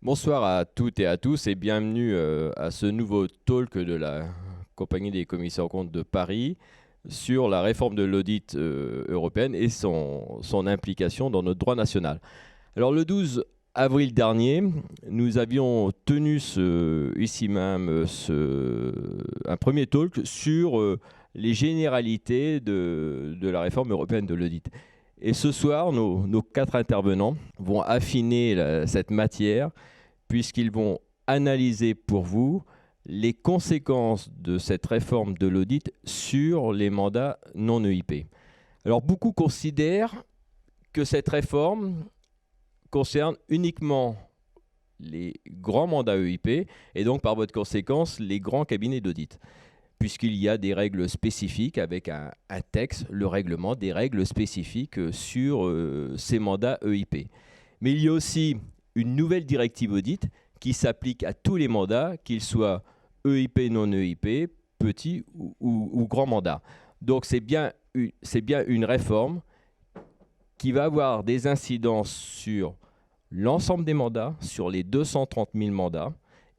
Bonsoir à toutes et à tous et bienvenue à ce nouveau talk de la Compagnie des commissaires aux comptes de Paris sur la réforme de l'audit européenne et son implication dans notre droit national. Alors le 12 avril dernier, nous avions tenu ici même un premier talk sur les généralités de la réforme européenne de l'audit. Et ce soir, nos quatre intervenants vont affiner cette matière puisqu'ils vont analyser pour vous les conséquences de cette réforme de l'audit sur les mandats non EIP. Alors beaucoup considèrent que cette réforme concerne uniquement les grands mandats EIP et donc par voie de conséquence les grands cabinets d'audit, puisqu'il y a des règles spécifiques avec un texte, le règlement, des règles spécifiques sur ces mandats EIP. Mais il y a aussi une nouvelle directive audit qui s'applique à tous les mandats, qu'ils soient EIP, non EIP, petits ou grands mandats. Donc c'est bien une réforme qui va avoir des incidences sur l'ensemble des mandats, sur les 230 000 mandats,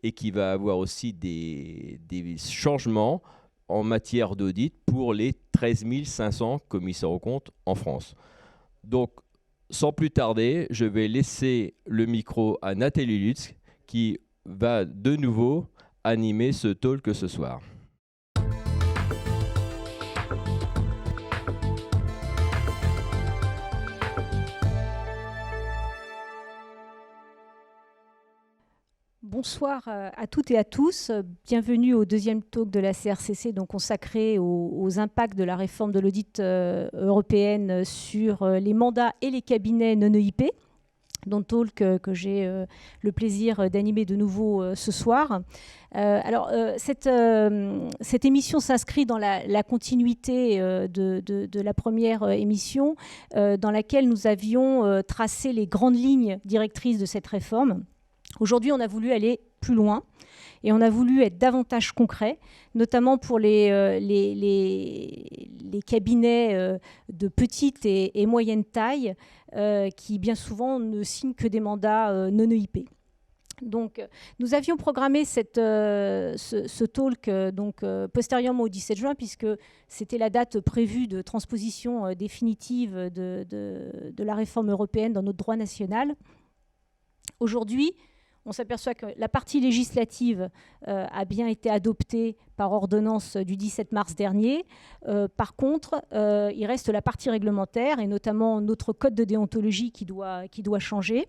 et qui va avoir aussi des changements en matière d'audit pour les 13 500 commissaires aux comptes en France. Donc, sans plus tarder, je vais laisser le micro à Nathalie Lutz, qui va de nouveau animer ce talk ce soir. Bonsoir à toutes et à tous. Bienvenue au deuxième talk de la CRCC, donc consacré aux impacts de la réforme de l'audit européenne sur les mandats et les cabinets non EIP, dont talk que j'ai le plaisir d'animer de nouveau ce soir. Cette émission s'inscrit dans la continuité de la première émission, dans laquelle nous avions tracé les grandes lignes directrices de cette réforme. Aujourd'hui, on a voulu aller plus loin et on a voulu être davantage concret, notamment pour les cabinets de petite et moyenne taille qui, bien souvent, ne signent que des mandats non EIP. Donc, nous avions programmé ce talk postérieurement au 17 juin, puisque c'était la date prévue de transposition définitive de la réforme européenne dans notre droit national. Aujourd'hui, on s'aperçoit que la partie législative a bien été adoptée par ordonnance du 17 mars dernier. Par contre, il reste la partie réglementaire, et notamment notre code de déontologie qui doit changer,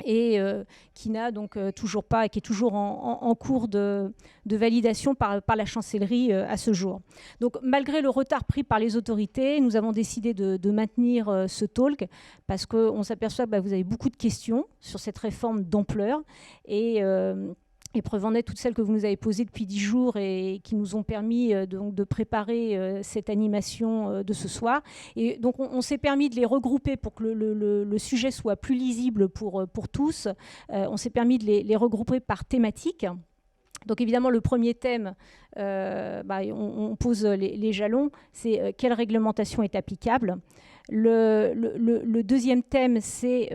et qui n'a donc toujours pas, et qui est toujours en cours de validation par la chancellerie à ce jour. Donc malgré le retard pris par les autorités, nous avons décidé de maintenir ce talk, parce qu'on s'aperçoit que vous avez beaucoup de questions sur cette réforme d'ampleur, et preuve en est toutes celles que vous nous avez posées depuis 10 jours et qui nous ont permis donc de préparer cette animation de ce soir. Et donc on s'est permis de les regrouper pour que le sujet soit plus lisible pour tous. On s'est permis de les regrouper par thématique. Donc évidemment, le premier thème, on pose les jalons, c'est quelle réglementation est applicable. Le deuxième thème, c'est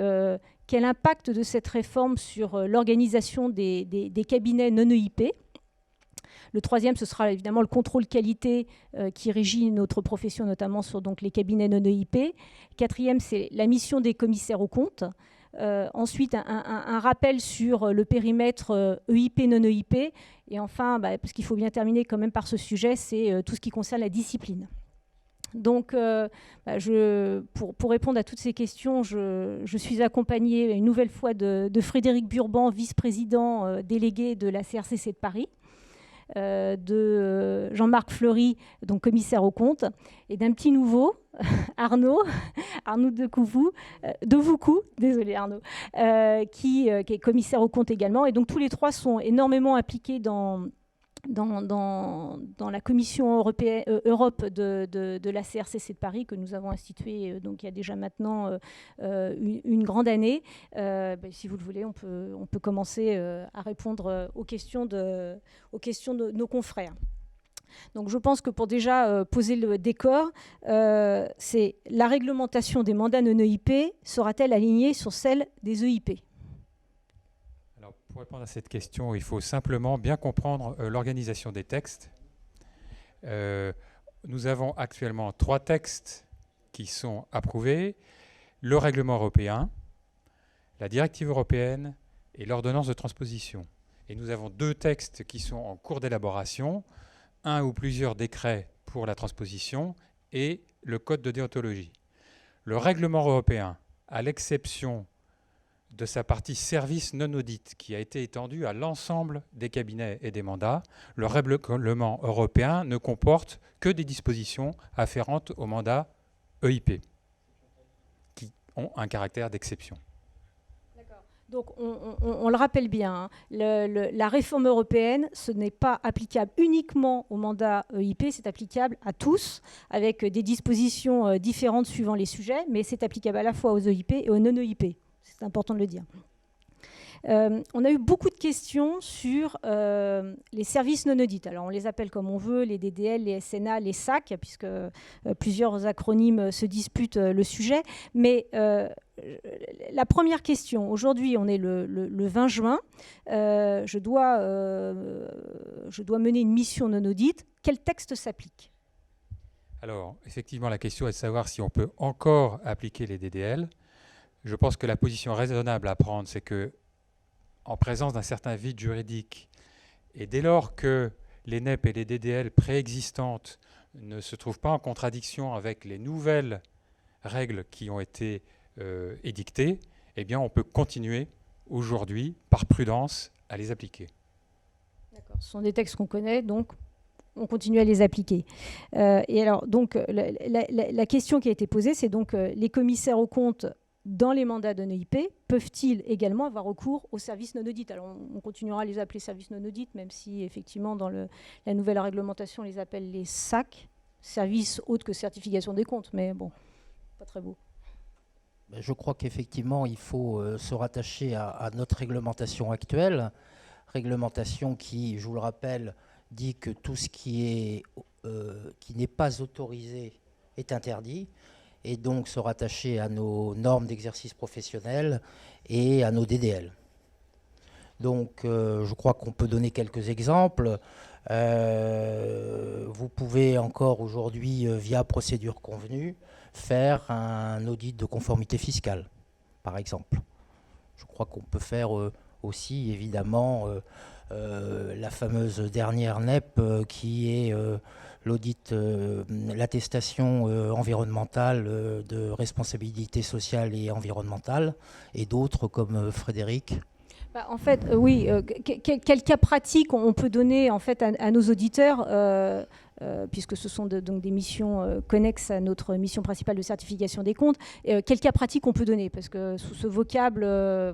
quel impact de cette réforme sur l'organisation des cabinets non EIP. Le troisième, ce sera évidemment le contrôle qualité qui régit notre profession, notamment sur donc, les cabinets non EIP. Quatrième, c'est la mission des commissaires aux comptes. Ensuite, un rappel sur le périmètre EIP, non EIP. Et enfin, parce qu'il faut bien terminer quand même par ce sujet, c'est tout ce qui concerne la discipline. Donc, pour répondre à toutes ces questions, je suis accompagnée une nouvelle fois de Frédéric Burban, vice-président délégué de la CRCC de Paris, de Jean-Marc Fleury, donc commissaire aux comptes, et d'un petit nouveau, Arnaud Devoucou, désolé Arnaud, qui est commissaire aux comptes également. Et donc tous les trois sont énormément impliqués dans la commission européenne, Europe de la CRCC de Paris, que nous avons instituée donc il y a déjà maintenant une grande année. Si vous le voulez, on peut commencer à répondre aux questions de nos confrères. Donc je pense que pour déjà poser le décor, c'est la réglementation des mandats non EIP sera-t-elle alignée sur celle des EIP ? Pour répondre à cette question, il faut simplement bien comprendre l'organisation des textes. Nous avons actuellement 3 textes qui sont approuvés, le règlement européen, la directive européenne et l'ordonnance de transposition. Et nous avons 2 textes qui sont en cours d'élaboration, un ou plusieurs décrets pour la transposition et le code de déontologie. Le règlement européen, à l'exception de sa partie service non audit qui a été étendue à l'ensemble des cabinets et des mandats, le règlement européen ne comporte que des dispositions afférentes au mandat EIP qui ont un caractère d'exception. Donc on le rappelle bien, hein, la réforme européenne, ce n'est pas applicable uniquement au mandat EIP, c'est applicable à tous, avec des dispositions différentes suivant les sujets, mais c'est applicable à la fois aux EIP et aux non-EIP. C'est important de le dire. On a eu beaucoup de questions sur les services non audits. Alors on les appelle comme on veut, les DDL, les SNA, les SAC, puisque plusieurs acronymes se disputent le sujet. Mais la première question, aujourd'hui on est le 20 juin, je dois mener une mission non audit. Quel texte s'applique ? Alors effectivement la question est de savoir si on peut encore appliquer les DDL. Je pense que la position raisonnable à prendre, c'est que en présence d'un certain vide juridique, et dès lors que les NEP et les DDL préexistantes ne se trouvent pas en contradiction avec les nouvelles règles qui ont été édictées, eh bien on peut continuer aujourd'hui, par prudence, à les appliquer. D'accord. Ce sont des textes qu'on connaît, donc on continue à les appliquer. Et alors, donc, la question qui a été posée, c'est donc les commissaires aux comptes dans les mandats de NEIP, peuvent-ils également avoir recours aux services non-audit ? Alors, on continuera à les appeler services non-audit, même si, effectivement, dans la nouvelle réglementation, on les appelle les SAC, services autres que certification des comptes, mais bon, pas très beau. Je crois qu'effectivement, il faut se rattacher à notre réglementation actuelle, réglementation qui, je vous le rappelle, dit que tout ce qui n'est pas autorisé est interdit, et donc se rattacher à nos normes d'exercice professionnel et à nos DDL. Donc je crois qu'on peut donner quelques exemples. Vous pouvez encore aujourd'hui, via procédure convenue, faire un audit de conformité fiscale, par exemple. Je crois qu'on peut faire aussi, évidemment, la fameuse dernière NEP qui est l'audit, l'attestation environnementale de responsabilité sociale et environnementale, et d'autres comme Frédéric. En fait, oui. Quel cas pratique on peut donner en fait à nos auditeurs, puisque ce sont donc des missions connexes à notre mission principale de certification des comptes. Quel cas pratique on peut donner ? Parce que sous ce vocable,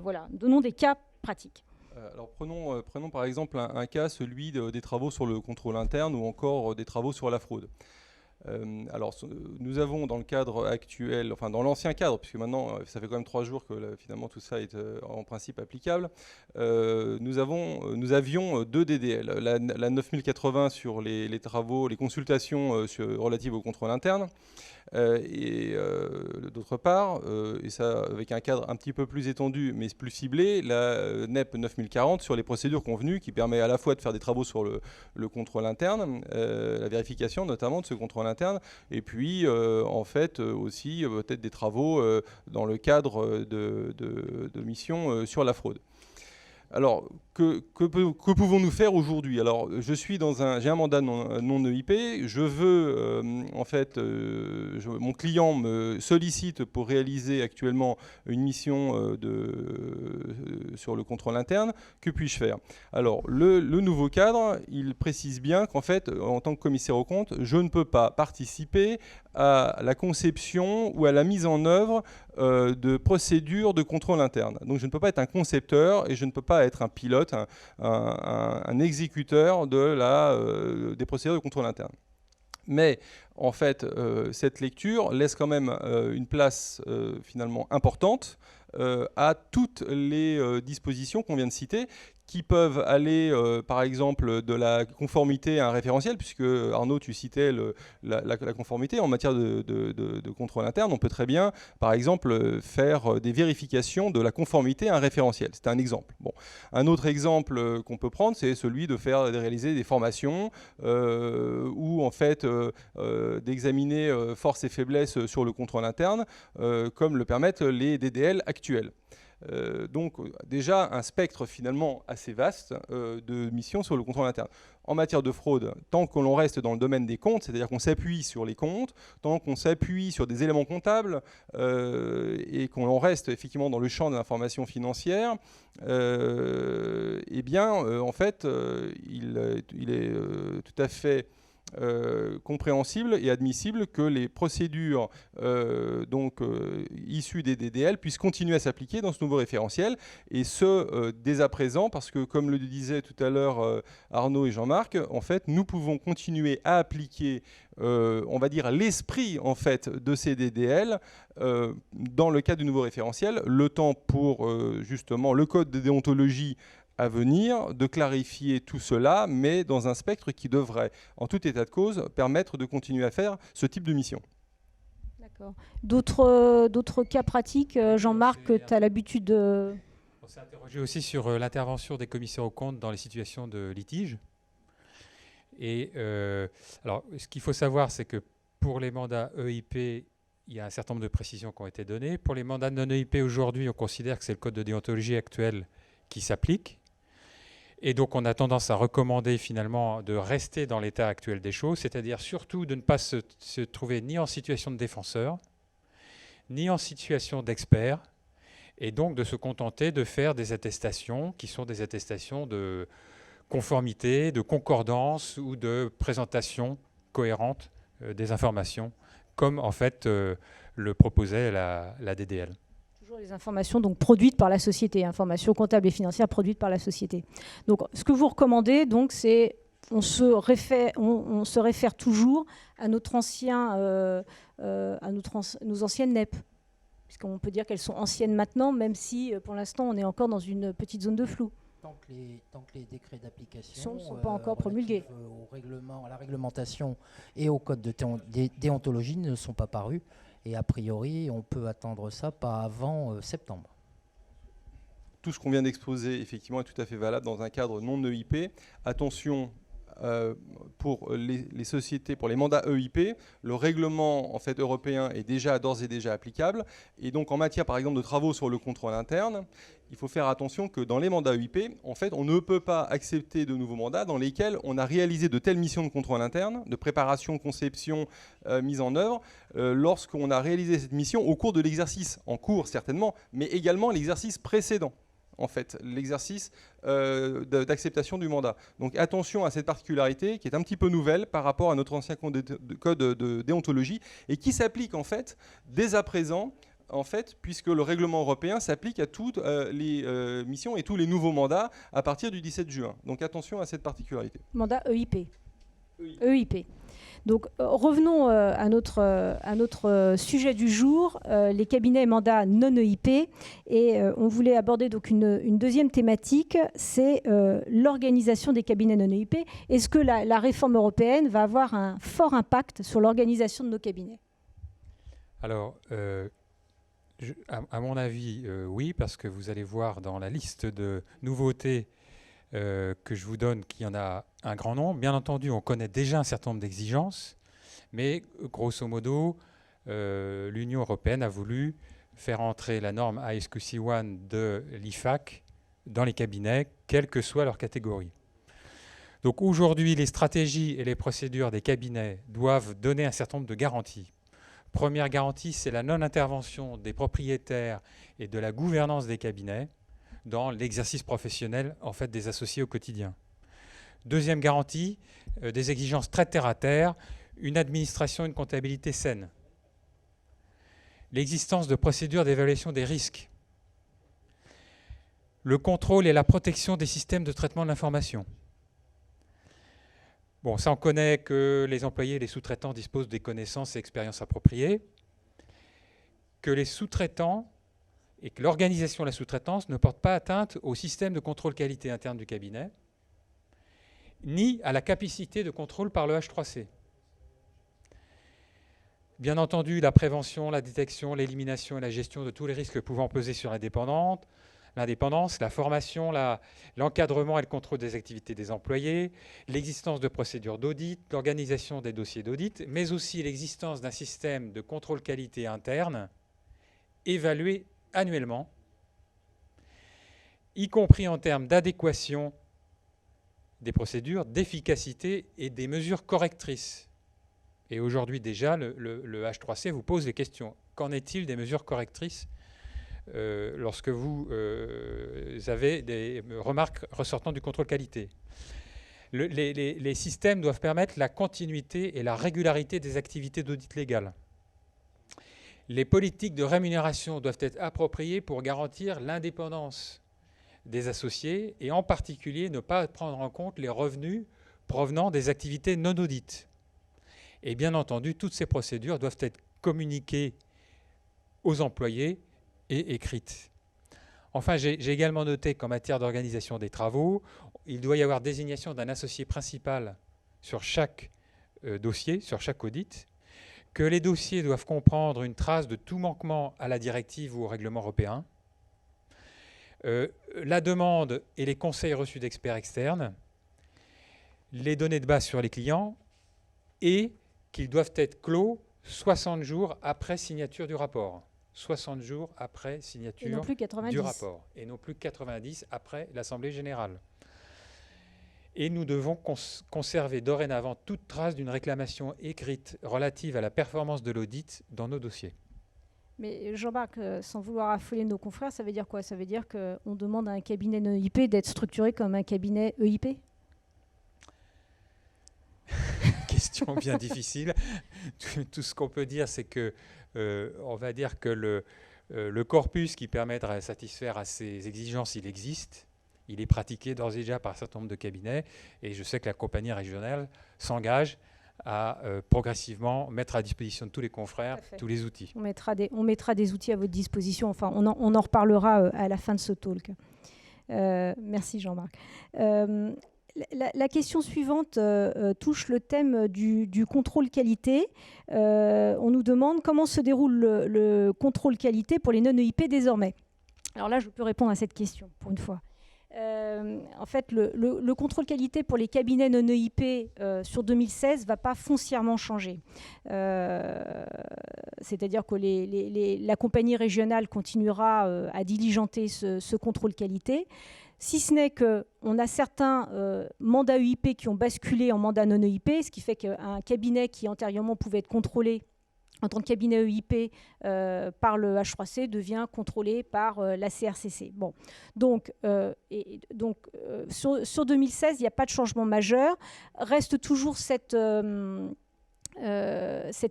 voilà, donnons des cas pratiques. Alors prenons par exemple un cas, celui des travaux sur le contrôle interne ou encore des travaux sur la fraude. Alors nous avons dans le cadre actuel, enfin dans l'ancien cadre, puisque maintenant ça fait quand même 3 jours que finalement tout ça est en principe applicable, nous avions 2 DDL. La 9080 sur les travaux, les consultations relatives au contrôle interne, et d'autre part, et ça avec un cadre un petit peu plus étendu mais plus ciblé, la NEP 9040 sur les procédures convenues qui permet à la fois de faire des travaux sur le contrôle interne, la vérification notamment de ce contrôle interne, et puis en fait aussi peut-être des travaux dans le cadre de missions sur la fraude. Alors, que pouvons-nous faire aujourd'hui ? Alors, j'ai un mandat non EIP, je veux, en fait, mon client me sollicite pour réaliser actuellement une mission sur le contrôle interne. Que puis-je faire ? Alors, le nouveau cadre, il précise bien qu'en fait, en tant que commissaire aux comptes, je ne peux pas participer à la conception ou à la mise en œuvre de procédures de contrôle interne. Donc, je ne peux pas être un concepteur et je ne peux pas être un pilote, un exécuteur des procédures de contrôle interne. Mais en fait, cette lecture laisse quand même une place finalement importante à toutes les dispositions qu'on vient de citer, qui peuvent aller, par exemple, de la conformité à un référentiel, puisque Arnaud, tu citais la conformité en matière de contrôle interne. On peut très bien, par exemple, faire des vérifications de la conformité à un référentiel. C'est un exemple. Bon. Un autre exemple qu'on peut prendre, c'est celui de réaliser des formations ou en fait d'examiner forces et faiblesses sur le contrôle interne, comme le permettent les DDL actuels. Donc déjà un spectre finalement assez vaste de missions sur le contrôle interne. En matière de fraude, tant que l'on reste dans le domaine des comptes, c'est-à-dire qu'on s'appuie sur les comptes, tant qu'on s'appuie sur des éléments comptables et qu'on reste effectivement dans le champ de l'information financière, eh bien en fait il est tout à fait compréhensible et admissible que les procédures issues des DDL puissent continuer à s'appliquer dans ce nouveau référentiel, et ce dès à présent, parce que comme le disaient tout à l'heure Arnaud et Jean-Marc, en fait nous pouvons continuer à appliquer on va dire l'esprit en fait de ces DDL dans le cadre du nouveau référentiel, le temps pour justement le code de déontologie à venir de clarifier tout cela, mais dans un spectre qui devrait, en tout état de cause, permettre de continuer à faire ce type de mission. D'accord. D'autres cas pratiques, Jean-Marc, que tu as l'habitude de... On s'est interrogé aussi sur l'intervention des commissaires aux comptes dans les situations de litige. Et alors, ce qu'il faut savoir, c'est que pour les mandats EIP, il y a un certain nombre de précisions qui ont été données. Pour les mandats non EIP, aujourd'hui, on considère que c'est le code de déontologie actuel qui s'applique. Et donc, on a tendance à recommander finalement de rester dans l'état actuel des choses, c'est-à-dire surtout de ne pas se trouver ni en situation de défenseur, ni en situation d'expert, et donc de se contenter de faire des attestations qui sont des attestations de conformité, de concordance ou de présentation cohérente des informations, comme en fait le proposait la DDL. Toujours les informations donc produites par la société, informations comptables et financières produites par la société. Donc, ce que vous recommandez, donc, c'est on se réfère toujours à notre ancien, nos anciennes NEP, puisqu'on peut dire qu'elles sont anciennes maintenant, même si pour l'instant on est encore dans une petite zone de flou. Tant que les décrets d'application ne sont pas encore promulgués, au règlement, à la réglementation et au code de déontologie ne sont pas parus. Et a priori, on peut attendre ça pas avant septembre. Tout ce qu'on vient d'exposer, effectivement, est tout à fait valable dans un cadre non EIP. Attention, pour les sociétés, pour les mandats EIP, le règlement en fait, européen est d'ores et déjà applicable. Et donc, en matière, par exemple, de travaux sur le contrôle interne, il faut faire attention que dans les mandats EIP, en fait, on ne peut pas accepter de nouveaux mandats dans lesquels on a réalisé de telles missions de contrôle interne, de préparation, conception, mise en œuvre, lorsqu'on a réalisé cette mission au cours de l'exercice, en cours certainement, mais également l'exercice précédent. En fait, l'exercice d'acceptation du mandat. Donc attention à cette particularité qui est un petit peu nouvelle par rapport à notre ancien code de déontologie et qui s'applique en fait dès à présent, en fait, puisque le règlement européen s'applique à toutes les missions et tous les nouveaux mandats à partir du 17 juin. Donc attention à cette particularité. Mandat EIP. EIP. Donc revenons à notre sujet du jour, les cabinets et mandats non EIP. Et on voulait aborder donc une deuxième thématique, c'est l'organisation des cabinets non EIP. Est-ce que la réforme européenne va avoir un fort impact sur l'organisation de nos cabinets? Alors, à mon avis, oui, parce que vous allez voir dans la liste de nouveautés que je vous donne qu'il y en a un grand nombre. Bien entendu, on connaît déjà un certain nombre d'exigences, mais grosso modo, l'Union européenne a voulu faire entrer la norme ISQC1 de l'IFAC dans les cabinets, quelle que soit leur catégorie. Donc aujourd'hui, les stratégies et les procédures des cabinets doivent donner un certain nombre de garanties. Première garantie, c'est la non-intervention des propriétaires et de la gouvernance des cabinets dans l'exercice professionnel en fait, des associés au quotidien. Deuxième garantie, des exigences très terre-à-terre, une administration, une comptabilité saine. L'existence de procédures d'évaluation des risques. Le contrôle et la protection des systèmes de traitement de l'information. Bon, ça on connaît que les employés et les sous-traitants disposent des connaissances et expériences appropriées, que les sous-traitants et que l'organisation de la sous-traitance ne porte pas atteinte au système de contrôle qualité interne du cabinet, ni à la capacité de contrôle par le H3C. Bien entendu, la prévention, la détection, l'élimination et la gestion de tous les risques pouvant peser sur l'indépendance, la formation, l'encadrement et le contrôle des activités des employés, l'existence de procédures d'audit, l'organisation des dossiers d'audit, mais aussi l'existence d'un système de contrôle qualité interne évalué annuellement, y compris en termes d'adéquation des procédures, d'efficacité et des mesures correctrices. Et aujourd'hui déjà, le H3C vous pose des questions. Qu'en est-il des mesures correctrices lorsque vous avez des remarques ressortant du contrôle qualité? Les systèmes doivent permettre la continuité et la régularité des activités d'audit légal. Les politiques de rémunération doivent être appropriées pour garantir l'indépendance des associés et en particulier ne pas prendre en compte les revenus provenant des activités non audites. Et bien entendu, toutes ces procédures doivent être communiquées aux employés et écrites. Enfin, j'ai également noté qu'en matière d'organisation des travaux, il doit y avoir désignation d'un associé principal sur chaque dossier, sur chaque audit, que les dossiers doivent comprendre une trace de tout manquement à la directive ou au règlement européen, la demande et les conseils reçus d'experts externes, les données de base sur les clients et qu'ils doivent être clos 60 jours après signature du rapport. 60 jours après signature du rapport. Et non plus 90 après l'Assemblée générale. Et nous devons conserver dorénavant toute trace d'une réclamation écrite relative à la performance de l'audit dans nos dossiers. Mais Jean-Marc, sans vouloir affoler nos confrères, ça veut dire quoi? Ça veut dire qu'on demande à un cabinet EIP d'être structuré comme un cabinet EIP? Question bien difficile. Tout ce qu'on peut dire, c'est que on va dire que le corpus qui permettrait de satisfaire à ces exigences, il existe. Il est pratiqué d'ores et déjà par un certain nombre de cabinets. Et je sais que la compagnie régionale s'engage à progressivement mettre à disposition de tous les confrères tous les outils. On mettra des outils à votre disposition. Enfin, on en reparlera à la fin de ce talk. Merci Jean-Marc. La question suivante touche le thème du contrôle qualité. On nous demande comment se déroule le contrôle qualité pour les non-EIP désormais. Alors là, je peux répondre à cette question, pour une fois. En fait, le contrôle qualité pour les cabinets non-EIP sur 2016 ne va pas foncièrement changer. C'est-à-dire que la compagnie régionale continuera à diligenter ce contrôle qualité. Si ce n'est qu'on a certains mandats EIP qui ont basculé en mandats non-EIP, ce qui fait qu'un cabinet qui antérieurement pouvait être contrôlé en tant que cabinet EIP par le H3C devient contrôlé par la CRCC. Bon. Donc sur 2016, il n'y a pas de changement majeur. Reste toujours cette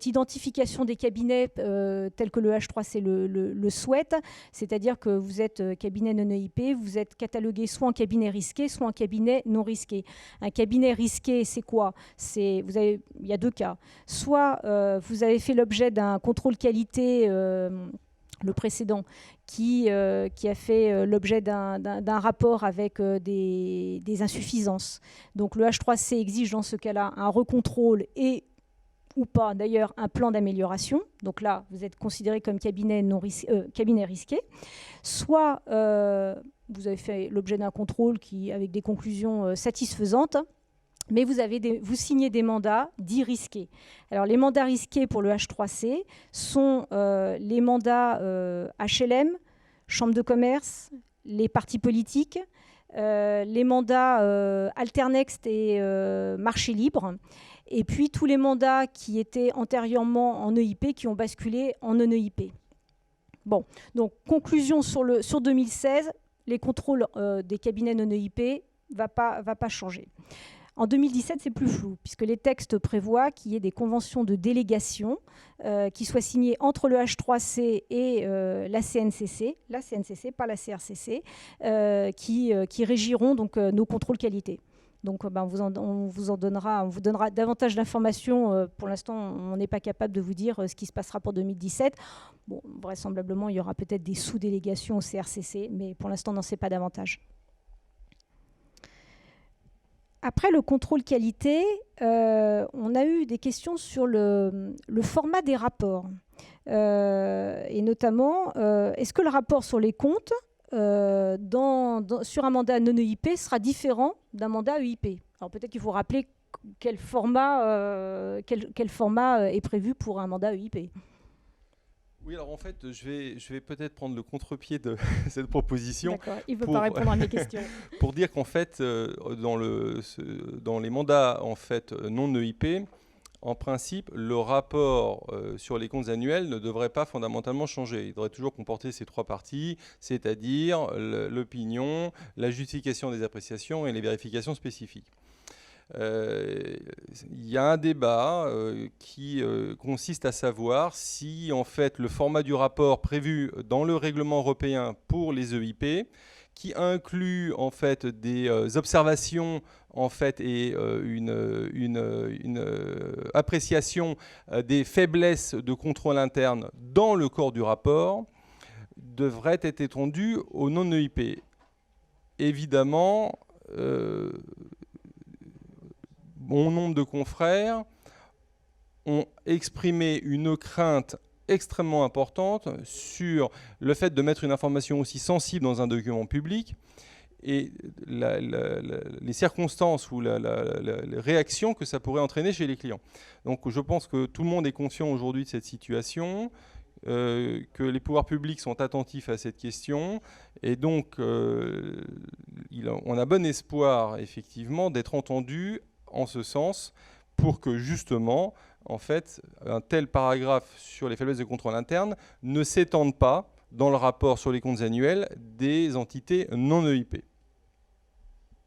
identification des cabinets tels que le H3C le souhaite, c'est-à-dire que vous êtes cabinet non EIP, vous êtes catalogué soit en cabinet risqué, soit en cabinet non risqué. Un cabinet risqué, c'est quoi? Il y a deux cas. Soit vous avez fait l'objet d'un contrôle qualité, le précédent, qui a fait l'objet d'un rapport avec des insuffisances. Donc le H3C exige dans ce cas-là un recontrôle ou pas, d'ailleurs, un plan d'amélioration. Donc là, vous êtes considéré comme cabinet risqué. Soit vous avez fait l'objet d'un contrôle avec des conclusions satisfaisantes, mais vous signez des mandats dits risqués. Alors, les mandats risqués pour le H3C sont les mandats HLM, Chambre de commerce, les partis politiques, les mandats Alternext et marché libre, et puis tous les mandats qui étaient antérieurement en EIP qui ont basculé en non-EIP. Bon, donc conclusion sur 2016, les contrôles des cabinets non-EIP va pas changer. En 2017, c'est plus flou, puisque les textes prévoient qu'il y ait des conventions de délégation qui soient signées entre le H3C et la CNCC, pas la CRCC, qui régiront donc nos contrôles qualité. Donc on vous donnera davantage d'informations. Pour l'instant, on n'est pas capable de vous dire ce qui se passera pour 2017. Bon, vraisemblablement, il y aura peut-être des sous-délégations au CRCC, mais pour l'instant, on n'en sait pas davantage. Après le contrôle qualité, on a eu des questions sur le format des rapports. Et notamment, est-ce que le rapport sur les comptes sur un mandat non EIP sera différent d'un mandat EIP? Alors peut-être qu'il faut rappeler quel format est prévu pour un mandat EIP. Oui, alors en fait, je vais peut-être prendre le contre-pied de cette proposition. D'accord, il ne veut pas répondre à mes questions. Pour dire qu'en fait, dans les mandats en fait, non EIP, en principe, le rapport sur les comptes annuels ne devrait pas fondamentalement changer. Il devrait toujours comporter ces trois parties, c'est-à-dire l'opinion, la justification des appréciations et les vérifications spécifiques. Il y a un débat qui consiste à savoir si en fait le format du rapport prévu dans le règlement européen pour les EIP, qui inclut en fait des observations en fait et une appréciation des faiblesses de contrôle interne dans le corps du rapport, devrait être étendu aux non-EIP. Évidemment, bon nombre de confrères ont exprimé une crainte extrêmement importante sur le fait de mettre une information aussi sensible dans un document public et les circonstances ou les réactions que ça pourrait entraîner chez les clients. Donc je pense que tout le monde est conscient aujourd'hui de cette situation, que les pouvoirs publics sont attentifs à cette question et donc on a bon espoir effectivement d'être entendu en ce sens pour que justement en fait, un tel paragraphe sur les faiblesses de contrôle interne ne s'étende pas dans le rapport sur les comptes annuels des entités non EIP.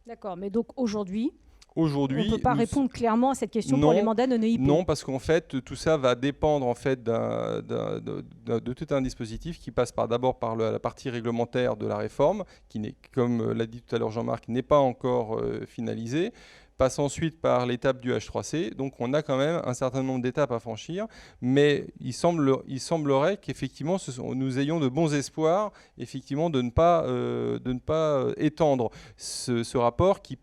D'accord, mais donc aujourd'hui, on ne peut pas répondre clairement à cette question pour les mandats non EIP. Non, parce qu'en fait, tout ça va dépendre en fait, de tout un dispositif qui passe d'abord par la partie réglementaire de la réforme, qui n'est, comme l'a dit tout à l'heure Jean-Marc, n'est pas encore finalisée. Passe ensuite par l'étape du H3C. Donc on a quand même un certain nombre d'étapes à franchir, mais il semblerait qu'effectivement nous ayons de bons espoirs effectivement, de ne pas étendre ce rapport qui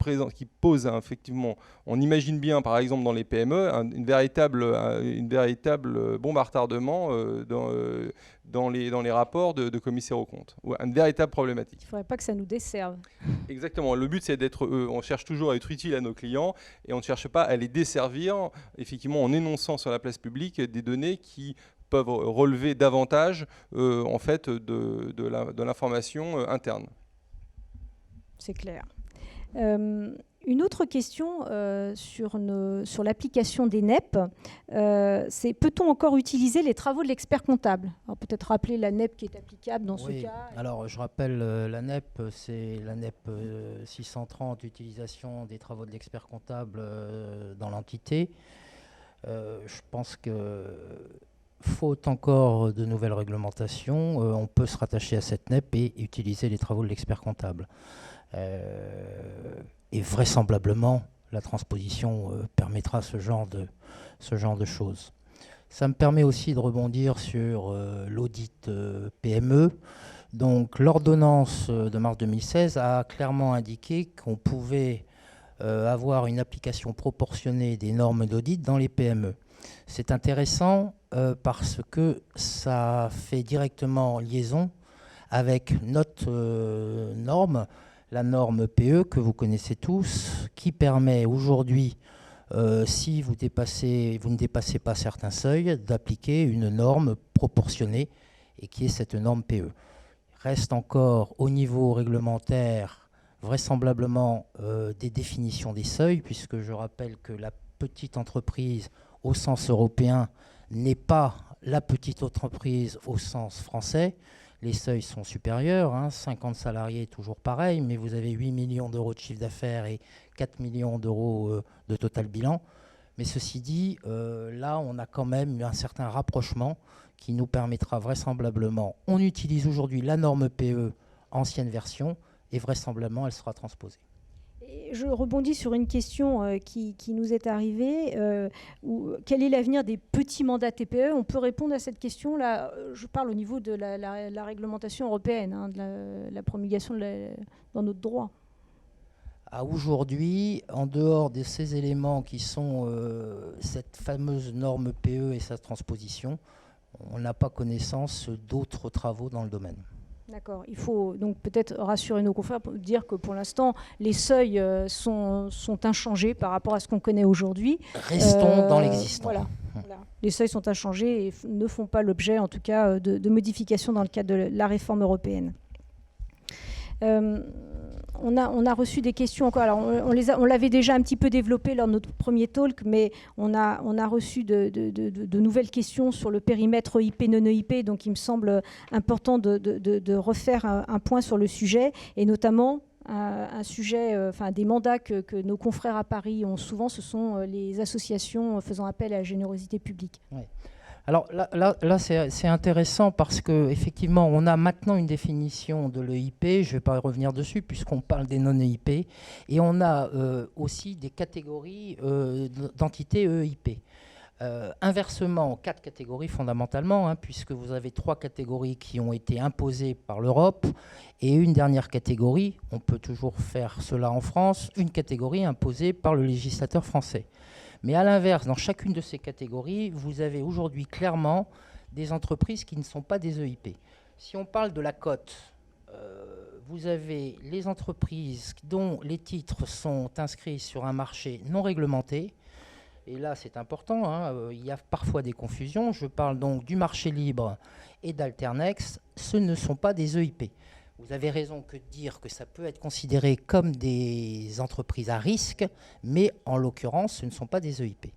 pose effectivement, on imagine bien par exemple dans les PME, une véritable bombe à retardement dans les rapports de commissaires aux comptes, ou une véritable problématique. Il ne faudrait pas que ça nous desserve. Exactement. Le but, c'est on cherche toujours à être utile à nos clients et on ne cherche pas à les desservir, effectivement, en énonçant sur la place publique des données qui peuvent relever davantage en fait, de l'information interne. C'est clair. Une autre question sur l'application des NEP, c'est peut-on encore utiliser les travaux de l'expert comptable? Alors peut-être rappeler la NEP qui est applicable dans ce cas. Alors je rappelle la NEP, c'est la NEP 630, utilisation des travaux de l'expert comptable dans l'entité. Je pense que faute encore de nouvelles réglementations, on peut se rattacher à cette NEP et utiliser les travaux de l'expert comptable. Et vraisemblablement, la transposition permettra ce genre de choses. Ça me permet aussi de rebondir sur l'audit PME. Donc, l'ordonnance de mars 2016 a clairement indiqué qu'on pouvait avoir une application proportionnée des normes d'audit dans les PME. C'est intéressant parce que ça fait directement liaison avec notre norme, la norme PE que vous connaissez tous, qui permet aujourd'hui, si vous ne dépassez pas certains seuils, d'appliquer une norme proportionnée et qui est cette norme PE. Il reste encore au niveau réglementaire vraisemblablement des définitions des seuils, puisque je rappelle que la petite entreprise au sens européen n'est pas la petite entreprise au sens français. Les seuils sont supérieurs, 50 salariés, toujours pareil, mais vous avez 8 millions d'euros de chiffre d'affaires et 4 millions d'euros de total bilan. Mais ceci dit, là, on a quand même un certain rapprochement qui nous permettra vraisemblablement, on utilise aujourd'hui la norme PE, ancienne version, et vraisemblablement, elle sera transposée. Je rebondis sur une question qui nous est arrivée. Quel est l'avenir des petits mandats TPE? On peut répondre à cette question-là. Je parle au niveau de la réglementation européenne, hein, de la promulgation dans notre droit. Aujourd'hui, en dehors de ces éléments qui sont cette fameuse norme PE et sa transposition, on n'a pas connaissance d'autres travaux dans le domaine. D'accord. Il faut donc peut-être rassurer nos confrères pour dire que pour l'instant, les seuils sont inchangés par rapport à ce qu'on connaît aujourd'hui. Restons dans l'existant. Voilà. Les seuils sont inchangés et ne font pas l'objet, en tout cas, de modifications dans le cadre de la réforme européenne. On a reçu des questions encore. Alors on l'avait déjà un petit peu développé lors de notre premier talk, mais on a reçu de nouvelles questions sur le périmètre EIP, non EIP. Donc il me semble important de refaire un point sur le sujet, et notamment un sujet, des mandats que nos confrères à Paris ont souvent, ce sont les associations faisant appel à la générosité publique. Oui. Alors là c'est intéressant parce qu'effectivement, on a maintenant une définition de l'EIP, je ne vais pas revenir dessus puisqu'on parle des non-EIP, et on a aussi des catégories d'entités EIP. Inversement, 4 catégories fondamentalement, hein, puisque vous avez 3 catégories qui ont été imposées par l'Europe, et une dernière catégorie, on peut toujours faire cela en France, une catégorie imposée par le législateur français. Mais à l'inverse, dans chacune de ces catégories, vous avez aujourd'hui clairement des entreprises qui ne sont pas des EIP. Si on parle de la cote, vous avez les entreprises dont les titres sont inscrits sur un marché non réglementé. Et là, c'est important, hein, il y a parfois des confusions. Je parle donc du marché libre et d'Alternex. Ce ne sont pas des EIP. Vous avez raison que de dire que ça peut être considéré comme des entreprises à risque, mais en l'occurrence, ce ne sont pas des EIP.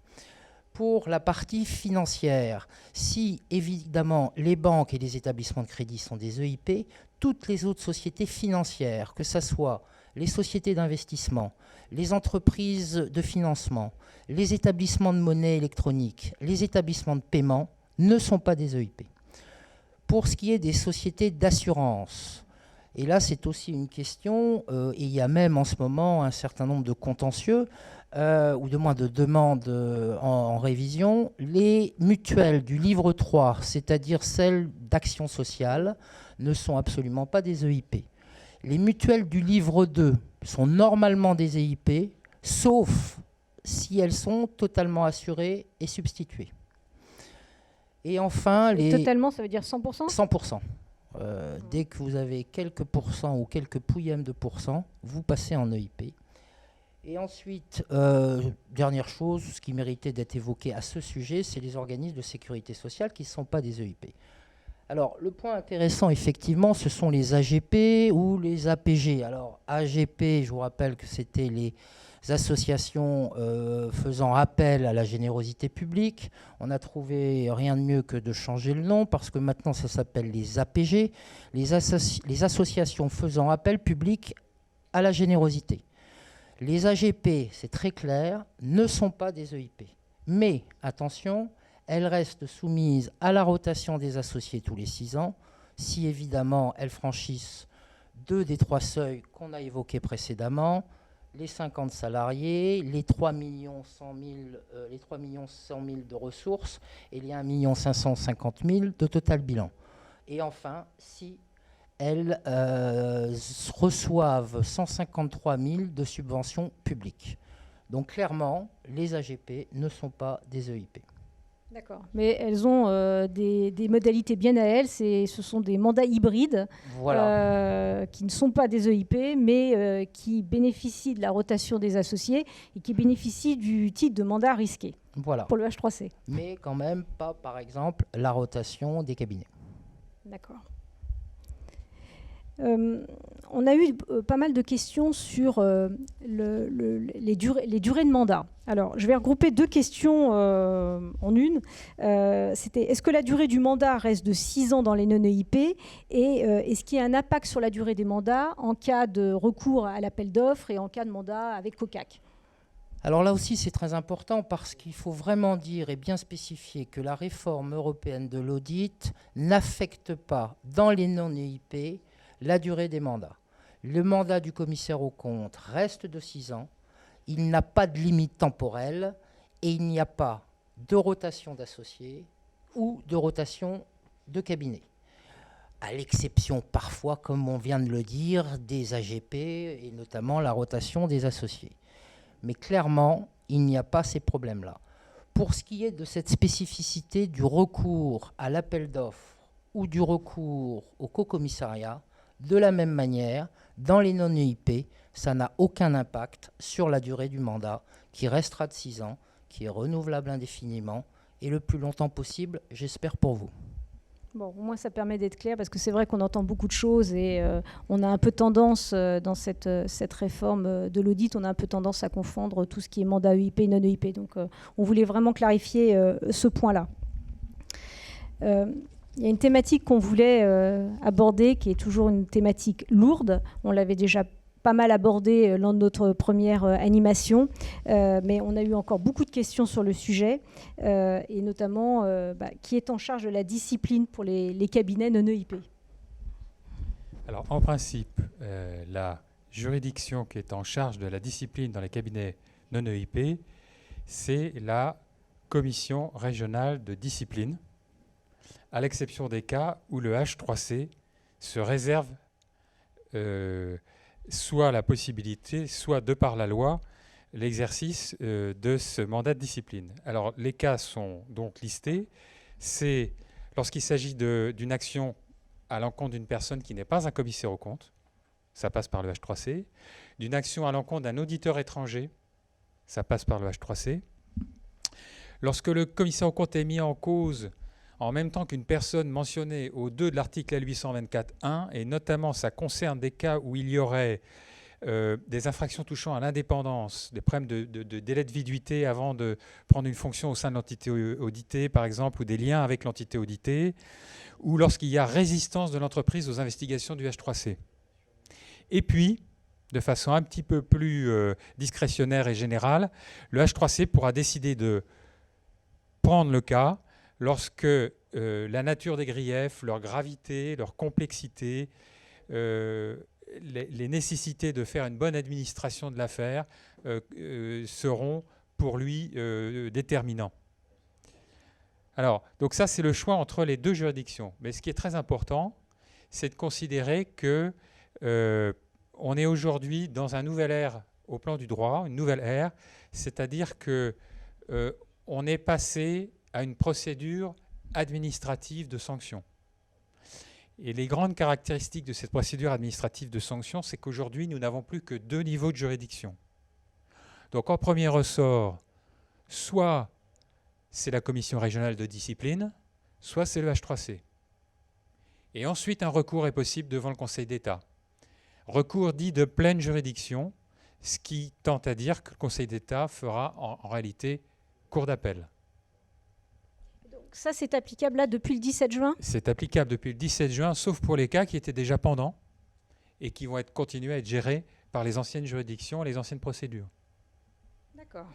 Pour la partie financière, si évidemment les banques et les établissements de crédit sont des EIP, toutes les autres sociétés financières, que ce soit les sociétés d'investissement, les entreprises de financement, les établissements de monnaie électronique, les établissements de paiement, ne sont pas des EIP. Pour ce qui est des sociétés d'assurance, et là, c'est aussi une question, et il y a même en ce moment un certain nombre de contentieux, ou de moins de demandes en révision. Les mutuelles du livre 3, c'est-à-dire celles d'action sociale, ne sont absolument pas des EIP. Les mutuelles du livre 2 sont normalement des EIP, sauf si elles sont totalement assurées et substituées. Et enfin, Totalement, ça veut dire 100% ? 100%. Dès que vous avez quelques pourcents ou quelques pouillèmes de pourcents, vous passez en EIP. Et ensuite, dernière chose, ce qui méritait d'être évoqué à ce sujet, c'est les organismes de sécurité sociale qui ne sont pas des EIP. Alors, le point intéressant, effectivement, ce sont les AGP ou les APG. Alors, AGP, je vous rappelle que c'était les associations faisant appel à la générosité publique. On n'a trouvé rien de mieux que de changer le nom parce que maintenant ça s'appelle les APG, les associations faisant appel public à la générosité. Les AGP, c'est très clair, ne sont pas des EIP. Mais attention, elles restent soumises à la rotation des associés tous les 6 ans, si évidemment elles franchissent 2 des 3 seuils qu'on a évoqués précédemment, les 50 salariés, les 3 100 000 de ressources et les 1 550 000 de total bilan. Et enfin, si elles reçoivent 153 000 de subventions publiques. Donc clairement, les AGP ne sont pas des EIP. D'accord. Mais elles ont des modalités bien à elles. Ce sont des mandats hybrides, voilà, qui ne sont pas des EIP, mais qui bénéficient de la rotation des associés et qui bénéficient du titre de mandat risqué, voilà, pour le H3C. Mais quand même pas, par exemple, la rotation des cabinets. D'accord. On a eu pas mal de questions sur les durées de mandat. Alors, je vais regrouper 2 questions en une. C'était, est-ce que la durée du mandat reste de 6 ans dans les non-EIP et est-ce qu'il y a un impact sur la durée des mandats en cas de recours à l'appel d'offres et en cas de mandat avec COCAC ? Alors là aussi, c'est très important parce qu'il faut vraiment dire et bien spécifier que la réforme européenne de l'audit n'affecte pas dans les non-EIP la durée des mandats. Le mandat du commissaire aux comptes reste de 6 ans. Il n'a pas de limite temporelle et il n'y a pas de rotation d'associés ou de rotation de cabinet. À l'exception parfois, comme on vient de le dire, des AGP et notamment la rotation des associés. Mais clairement, il n'y a pas ces problèmes-là. Pour ce qui est de cette spécificité du recours à l'appel d'offres ou du recours au co-commissariat, de la même manière, dans les non-EIP, ça n'a aucun impact sur la durée du mandat, qui restera de 6 ans, qui est renouvelable indéfiniment, et le plus longtemps possible, j'espère pour vous. Bon, au moins ça permet d'être clair, parce que c'est vrai qu'on entend beaucoup de choses et on a un peu tendance, dans cette réforme de l'audit, on a un peu tendance à confondre tout ce qui est mandat EIP et non-EIP. Donc on voulait vraiment clarifier ce point-là. Il y a une thématique qu'on voulait aborder, qui est toujours une thématique lourde. On l'avait déjà pas mal abordé lors de notre première animation, mais on a eu encore beaucoup de questions sur le sujet, et notamment qui est en charge de la discipline pour les cabinets non-EIP. Alors, en principe, la juridiction qui est en charge de la discipline dans les cabinets non-EIP, c'est la commission régionale de discipline, à l'exception des cas où le H3C se réserve soit la possibilité, soit de par la loi, l'exercice de ce mandat de discipline. Alors, les cas sont donc listés. C'est lorsqu'il s'agit d'une action à l'encontre d'une personne qui n'est pas un commissaire aux comptes, ça passe par le H3C. D'une action à l'encontre d'un auditeur étranger, ça passe par le H3C. Lorsque le commissaire aux comptes est mis en cause en même temps qu'une personne mentionnée au 2 de l'article L824.1, et notamment ça concerne des cas où il y aurait des infractions touchant à l'indépendance, des problèmes de délai de viduité avant de prendre une fonction au sein de l'entité auditée, par exemple, ou des liens avec l'entité auditée, ou lorsqu'il y a résistance de l'entreprise aux investigations du H3C. Et puis, de façon un petit peu plus discrétionnaire et générale, le H3C pourra décider de prendre le cas lorsque la nature des griefs, leur gravité, leur complexité, les nécessités de faire une bonne administration de l'affaire seront pour lui déterminants. Alors, donc ça, c'est le choix entre les deux juridictions. Mais ce qui est très important, c'est de considérer que on est aujourd'hui dans un nouvel ère au plan du droit, une nouvelle ère, c'est-à-dire que on est passé à une procédure administrative de sanction. Et les grandes caractéristiques de cette procédure administrative de sanction, c'est qu'aujourd'hui, nous n'avons plus que 2 niveaux de juridiction. Donc, en premier ressort, soit c'est la commission régionale de discipline, soit c'est le H3C. Et ensuite, un recours est possible devant le Conseil d'État. Recours dit de pleine juridiction, ce qui tend à dire que le Conseil d'État fera en réalité cour d'appel. Ça, c'est applicable là depuis le 17 juin ? C'est applicable depuis le 17 juin, sauf pour les cas qui étaient déjà pendants et qui vont continuer à être gérés par les anciennes juridictions et les anciennes procédures. D'accord.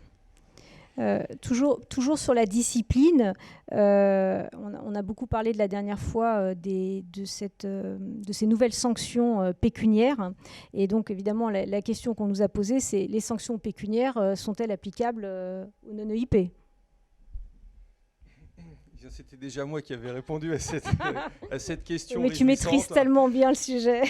Toujours sur la discipline, on a beaucoup parlé de la dernière fois de ces nouvelles sanctions pécuniaires. Et donc, évidemment, la question qu'on nous a posée, c'est les sanctions pécuniaires sont-elles applicables aux non-EIP ? C'était déjà moi qui avais répondu à cette question. Mais tu maîtrises tellement bien le sujet.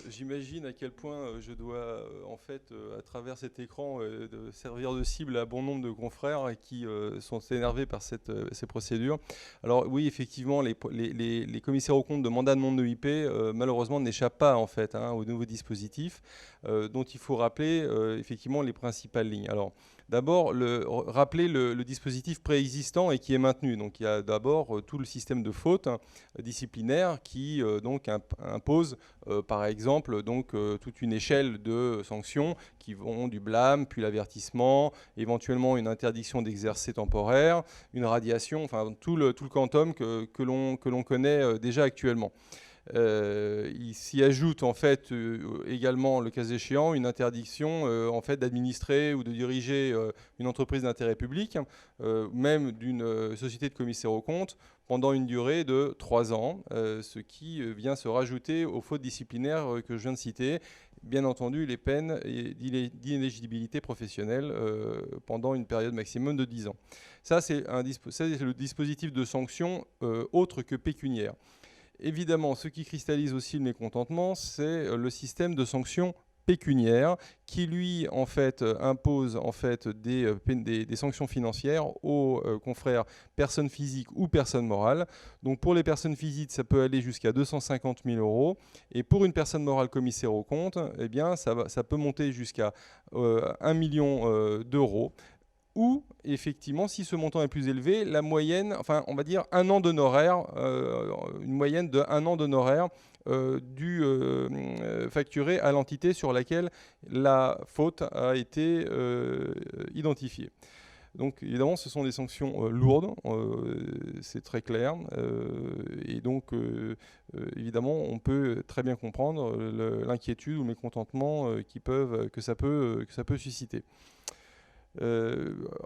J'imagine à quel point je dois, en fait, à travers cet écran, de servir de cible à bon nombre de confrères qui sont énervés par ces procédures. Alors oui, effectivement, les commissaires aux comptes de mandat de non-EIP, malheureusement, n'échappent pas en fait au nouveau dispositif, dont il faut rappeler effectivement les principales lignes. Alors, d'abord, rappeler le dispositif préexistant et qui est maintenu. Donc, il y a d'abord tout le système de fautes disciplinaires qui donc impose, par exemple, donc toute une échelle de sanctions qui vont du blâme, puis l'avertissement, éventuellement une interdiction d'exercer temporaire, une radiation, enfin tout le quantum que l'on connaît déjà actuellement. Il s'y ajoute en fait également, le cas échéant, une interdiction en fait d'administrer ou de diriger une entreprise d'intérêt public, même d'une société de commissaires aux comptes, pendant une durée de 3 ans, ce qui vient se rajouter aux fautes disciplinaires que je viens de citer. Bien entendu, les peines d'inéligibilité professionnelle pendant une période maximum de 10 ans. Ça, c'est le dispositif de sanction autre que pécuniaire. Évidemment, ce qui cristallise aussi le mécontentement, c'est le système de sanctions pécuniaires qui, lui, en fait, impose en fait, des sanctions financières aux confrères personnes physiques ou personnes morales. Donc, pour les personnes physiques, ça peut aller jusqu'à 250 000 €. Et pour une personne morale commissaire aux comptes, eh bien, ça peut monter jusqu'à 1 million d'euros. Ou, effectivement, si ce montant est plus élevé, la moyenne, enfin, on va dire un an d'honoraires, une moyenne de 1 an d'honoraires dû facturé à l'entité sur laquelle la faute a été identifiée. Donc, évidemment, ce sont des sanctions lourdes, c'est très clair. Et donc, évidemment, on peut très bien comprendre l'inquiétude ou le mécontentement que ça peut susciter.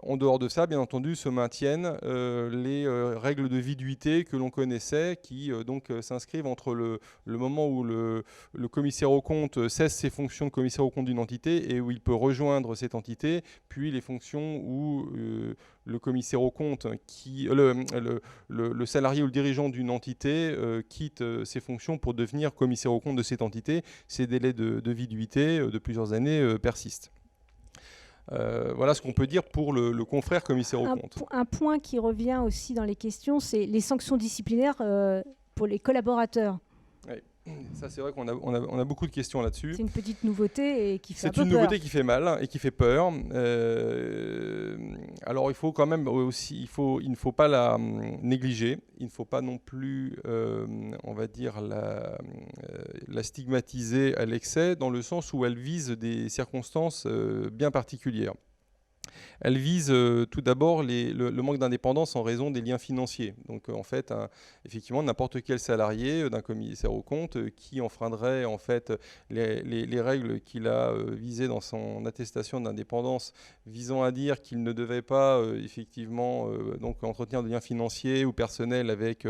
En dehors de ça, bien entendu, se maintiennent les règles de viduité que l'on connaissait, qui donc s'inscrivent entre le moment où le commissaire aux comptes cesse ses fonctions de commissaire aux comptes d'une entité et où il peut rejoindre cette entité, puis les fonctions où le commissaire aux comptes, le salarié ou le dirigeant d'une entité quitte ses fonctions pour devenir commissaire aux comptes de cette entité. Ces délais de viduité de plusieurs années persistent. Voilà ce qu'on peut dire pour le confrère commissaire aux comptes. Un point qui revient aussi dans les questions, c'est les sanctions disciplinaires pour les collaborateurs. Oui. Ça, c'est vrai qu'on a beaucoup de questions là-dessus. C'est une petite nouveauté et qui fait un peu peur. C'est une nouveauté qui fait mal et qui fait peur. Alors, il faut quand même aussi, il ne faut pas la négliger. Il ne faut pas non plus, on va dire, la stigmatiser à l'excès, dans le sens où elle vise des circonstances bien particulières. Elle vise tout d'abord le manque d'indépendance en raison des liens financiers. Donc en fait, effectivement, n'importe quel salarié d'un commissaire aux comptes qui enfreindrait en fait les règles qu'il a visées dans son attestation d'indépendance, visant à dire qu'il ne devait pas effectivement donc entretenir de liens financiers ou personnels avec